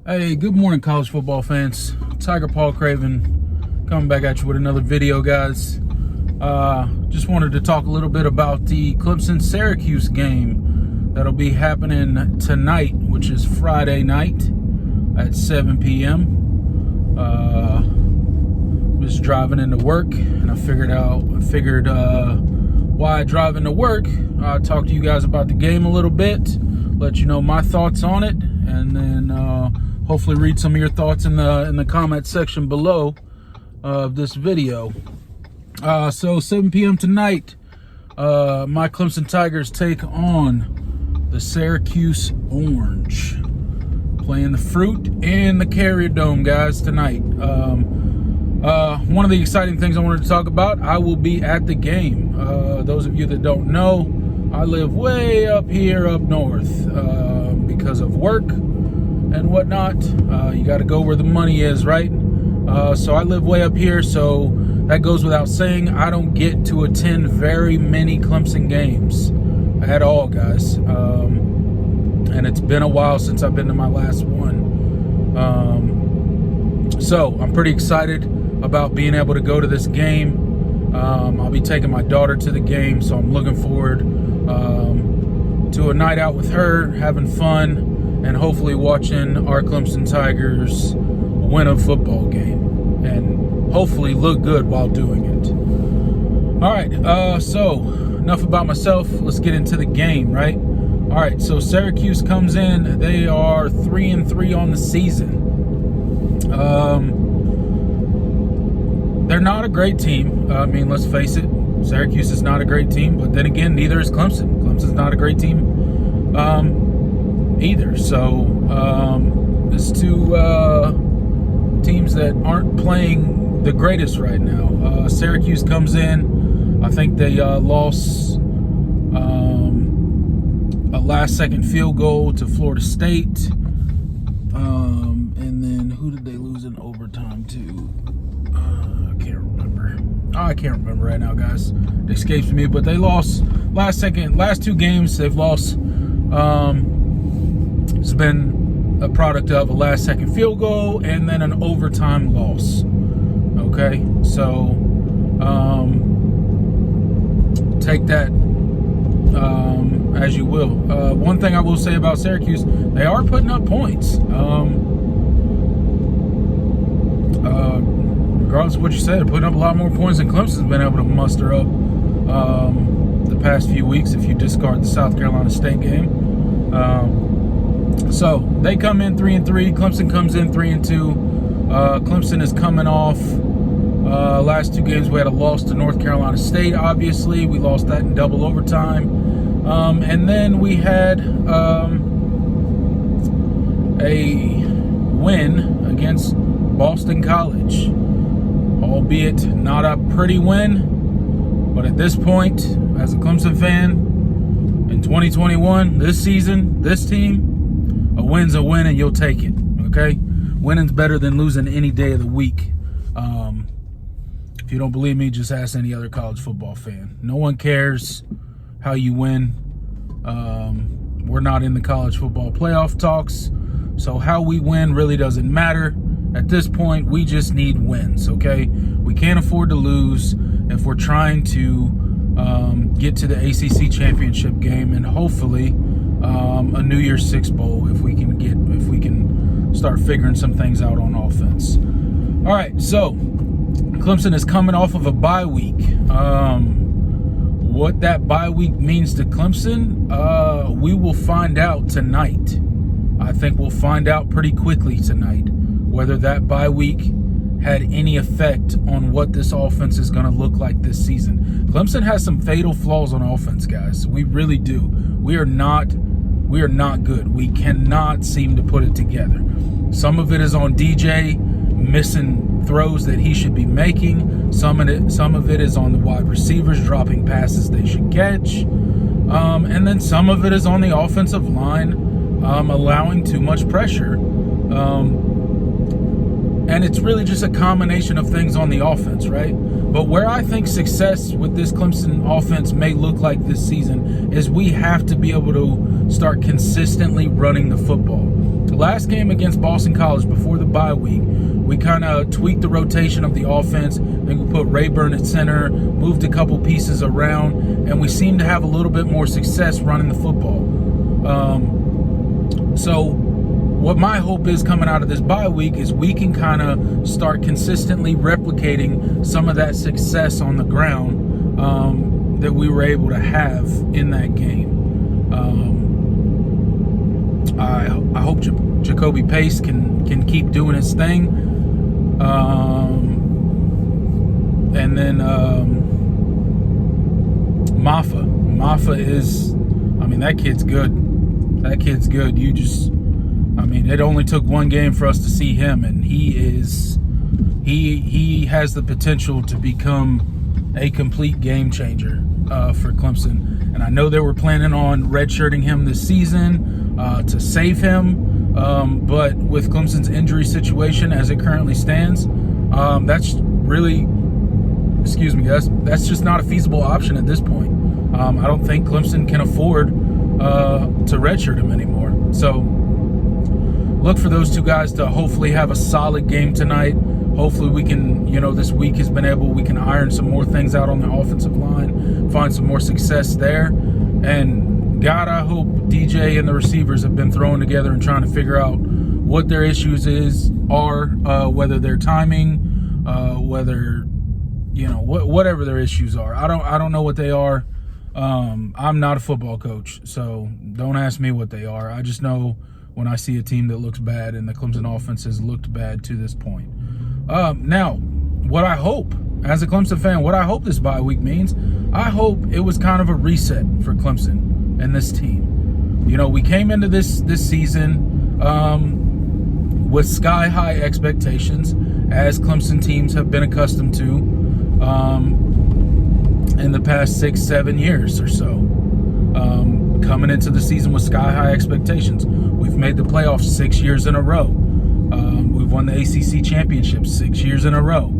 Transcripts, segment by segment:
Hey, good morning, college football fans. Tiger Paul Craven coming back at you with another video, guys. Just wanted to talk a little bit about the Clemson-Syracuse game that'll be happening tonight, which is Friday night at 7 p.m. Just driving into work, and I figured why I drive into work. I'll talk to you guys about the game a little bit, let you know my thoughts on it, and then hopefully read some of your thoughts in the comment section below of this video. So 7 p.m. tonight, my Clemson Tigers take on the Syracuse Orange, playing the Fruit and the Carrier Dome, guys, tonight. One of the exciting things I wanted to talk about, I will be at the game. Those of you that don't know, I live way up here up north because of work and whatnot. You got to go where the money is, right? So I live way up here, so that goes without saying. I don't get to attend very many Clemson games at all, guys. And it's been a while since I've been to my last one. So I'm pretty excited about being able to go to this game. I'll be taking my daughter to the game, so I'm looking forward to a night out with her, having fun, and hopefully watching our Clemson Tigers win a football game and hopefully look good while doing it. All right, so enough about myself. Let's get into the game, right? All right, so Syracuse comes in. They are 3-3 on the season. They're not a great team. I mean, let's face it. Syracuse is not a great team, but then again, neither is Clemson. Clemson's not a great team either. So there's two teams that aren't playing the greatest right now. Syracuse comes in. I think they lost a last-second field goal to Florida State. And then who did they lose in overtime to? I can't remember right now, guys. It escapes me, but they lost last two games they've lost. It's been a product of a last-second field goal and then an overtime loss. Okay, so take that as you will. One thing I will say about Syracuse, they are putting up points. Regardless of what you say, they're putting up a lot more points than Clemson's been able to muster up the past few weeks, if you discard the South Carolina State game. So they come in 3-3. Clemson comes in 3-2. Clemson is coming off last two games. We had a loss to North Carolina State, obviously. We lost that in double overtime. And then we had a win against Boston College. Albeit not a pretty win, but at this point, as a Clemson fan, in 2021, this season, this team, a win's a win and you'll take it, okay? Winning's better than losing any day of the week. If you don't believe me, just ask any other college football fan. No one cares how you win. We're not in the college football playoff talks, so how we win really doesn't matter. At this point, we just need wins, okay? We can't afford to lose if we're trying to get to the ACC championship game and hopefully a New Year's Six bowl if we can start figuring some things out on offense. All right, so Clemson is coming off of a bye week. What that bye week means to Clemson, we will find out tonight. I think we'll find out pretty quickly tonight whether that bye week had any effect on what this offense is going to look like this season. Clemson has some fatal flaws on offense, guys. We really do. We are not good. We cannot seem to put it together. Some of it is on DJ missing throws that he should be making. Some of it is on the wide receivers dropping passes they should catch. And then some of it is on the offensive line allowing too much pressure. And it's really just a combination of things on the offense, right? But where I think success with this Clemson offense may look like this season is we have to be able to start consistently running the football. The last game against Boston College before the bye week, we kind of tweaked the rotation of the offense. I think we put Rayburn at center, moved a couple pieces around, and we seemed to have a little bit more success running the football. So what my hope is coming out of this bye week is we can kind of start consistently replicating some of that success on the ground that we were able to have in that game. I hope Jacoby Pace can keep doing his thing. And then Maffa is, I mean, that kid's good. That kid's good. It only took one game for us to see him, and he has the potential to become a complete game changer for Clemson. And I know they were planning on redshirting him this season to save him, but with Clemson's injury situation as it currently stands, that's really, that's just not a feasible option at this point. I don't think Clemson can afford to redshirt him anymore. So look for those two guys to hopefully have a solid game tonight. Hopefully we can, this week we can iron some more things out on the offensive line, find some more success there. And God, I hope DJ and the receivers have been thrown together and trying to figure out what their issues are, whether they're timing, whether, whatever their issues are. I don't know what they are. I'm not a football coach, so don't ask me what they are. I just know when I see a team that looks bad, and the Clemson offense has looked bad to this point. Now, what I hope, as a Clemson fan, what I hope this bye week means, I hope it was kind of a reset for Clemson and this team. We came into this season with sky-high expectations, as Clemson teams have been accustomed to in the past 6-7 years or so. Coming into the season with sky-high expectations. We've made the playoffs 6 years in a row. We've won the ACC championship 6 years in a row.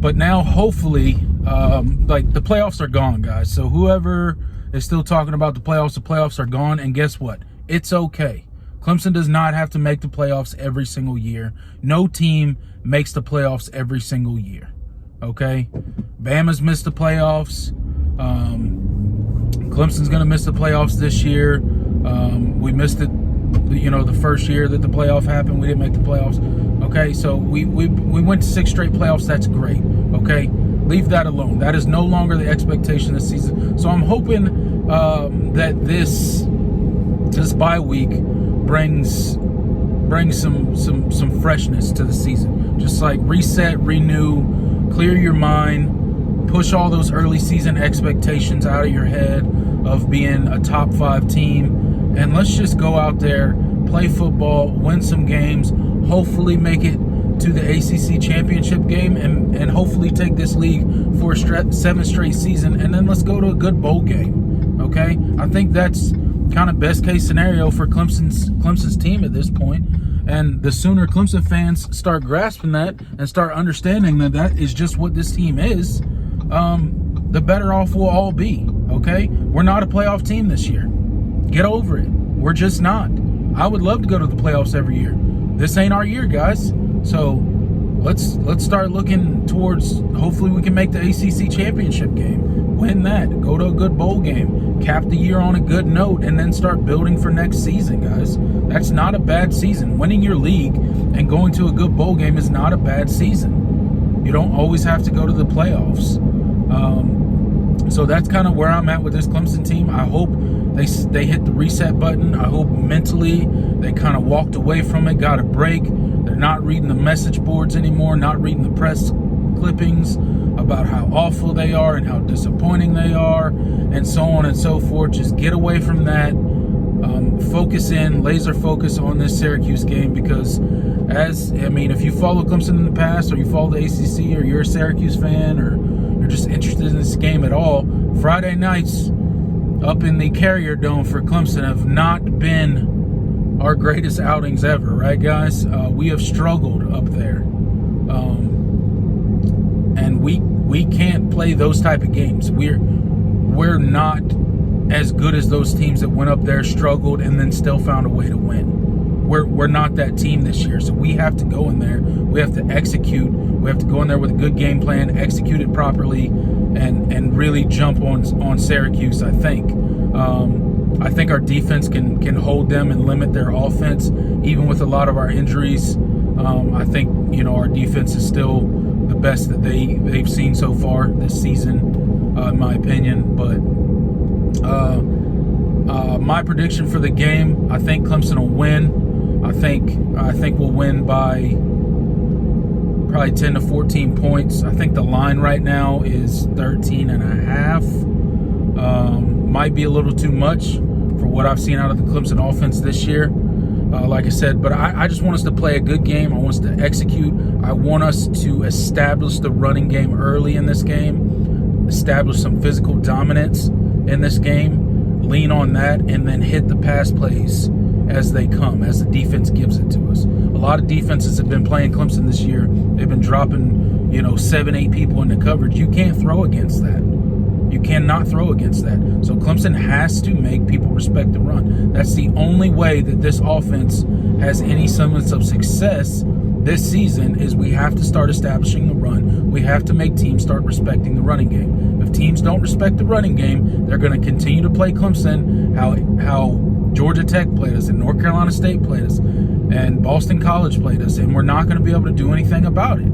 But now, hopefully, the playoffs are gone, guys. So whoever is still talking about the playoffs are gone. And guess what? It's okay. Clemson does not have to make the playoffs every single year. No team makes the playoffs every single year. Okay? Bama's missed the playoffs. Clemson's going to miss the playoffs this year. We missed it, the first year that the playoff happened. We didn't make the playoffs. Okay, so we went to 6 straight playoffs. That's great. Okay, leave that alone. That is no longer the expectation this season. So I'm hoping that this bye week brings some freshness to the season. Just like reset, renew, clear your mind. Push all those early season expectations out of your head of being a top 5 team. And let's just go out there, play football, win some games, hopefully make it to the ACC championship game, and hopefully take this league for a 7th straight season. And then let's go to a good bowl game, okay? I think that's kind of best case scenario for Clemson's team at this point. And the sooner Clemson fans start grasping that and start understanding that is just what this team is, the better off we'll all be, okay? We're not a playoff team this year. Get over it. We're just not. I would love to go to the playoffs every year. This ain't our year, guys. So let's start looking towards, hopefully we can make the ACC championship game. Win that. Go to a good bowl game. Cap the year on a good note, and then start building for next season, guys. That's not a bad season. Winning your league and going to a good bowl game is not a bad season. You don't always have to go to the playoffs. So that's kind of where I'm at with this Clemson team. I hope they hit the reset button. I hope mentally they kind of walked away from it, got a break. They're not reading the message boards anymore, not reading the press clippings about how awful they are and how disappointing they are, and so on and so forth. Just get away from that. Focus in, laser focus on this Syracuse game, because if you follow Clemson in the past, or you follow the ACC, or you're a Syracuse fan, or you're just interested in this game at all, Friday nights up in the Carrier Dome for Clemson have not been our greatest outings ever, right, guys? We have struggled up there, and we can't play those type of games. We're not as good as those teams that went up there, struggled, and then still found a way to win. We're not that team this year, so we have to go in there. We have to execute. We have to go in there with a good game plan, execute it properly, and really jump on Syracuse. I think our defense can hold them and limit their offense, even with a lot of our injuries. I think our defense is still the best that they've seen so far this season, in my opinion. But my prediction for the game, I think Clemson will win. I think we'll win by probably 10 to 14 points. I think the line right now is 13.5. Might be a little too much for what I've seen out of the Clemson offense this year. Like I said, but I just want us to play a good game. I want us to execute. I want us to establish the running game early in this game, establish some physical dominance in this game, lean on that, and then hit the pass plays as they come, as the defense gives it to us. A lot of defenses have been playing Clemson this year. They've been dropping, 7-8 people into coverage. You can't throw against that. You cannot throw against that. So Clemson has to make people respect the run. That's the only way that this offense has any semblance of success this season, is we have to start establishing the run. We have to make teams start respecting the running game. If teams don't respect the running game, they're going to continue to play Clemson how Georgia Tech played us, and North Carolina State played us, and Boston College played us, and we're not going to be able to do anything about it.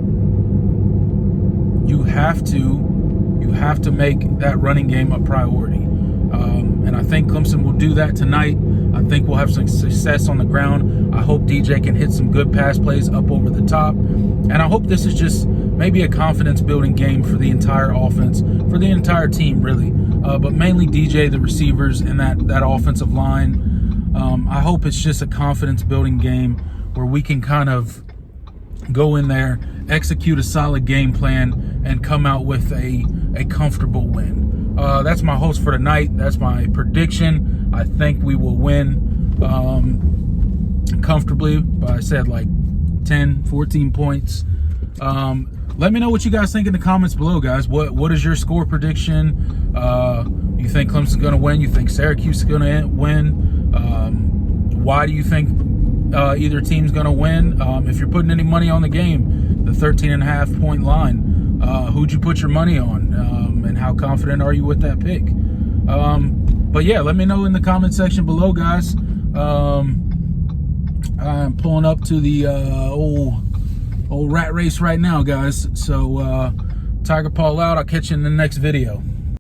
You have to make that running game a priority. And I think Clemson will do that tonight. I think we'll have some success on the ground. I hope DJ can hit some good pass plays up over the top. And I hope this is just maybe a confidence-building game for the entire offense, for the entire team, really. But mainly DJ, the receivers, and that offensive line. I hope it's just a confidence-building game where we can kind of go in there, execute a solid game plan, and come out with a comfortable win. That's my hopes for tonight. That's my prediction. I think we will win comfortably by, I said, like 10, 14 points. Let me know what you guys think in the comments below, guys. What is your score prediction? You think Clemson's going to win? You think Syracuse is going to win? Why do you think either team's going to win? If you're putting any money on the game, the 13.5 point line, who'd you put your money on? And how confident are you with that pick? But yeah, let me know in the comment section below, guys. I'm pulling up to the old rat race right now, guys. So Tiger Paul out. I'll catch you in the next video.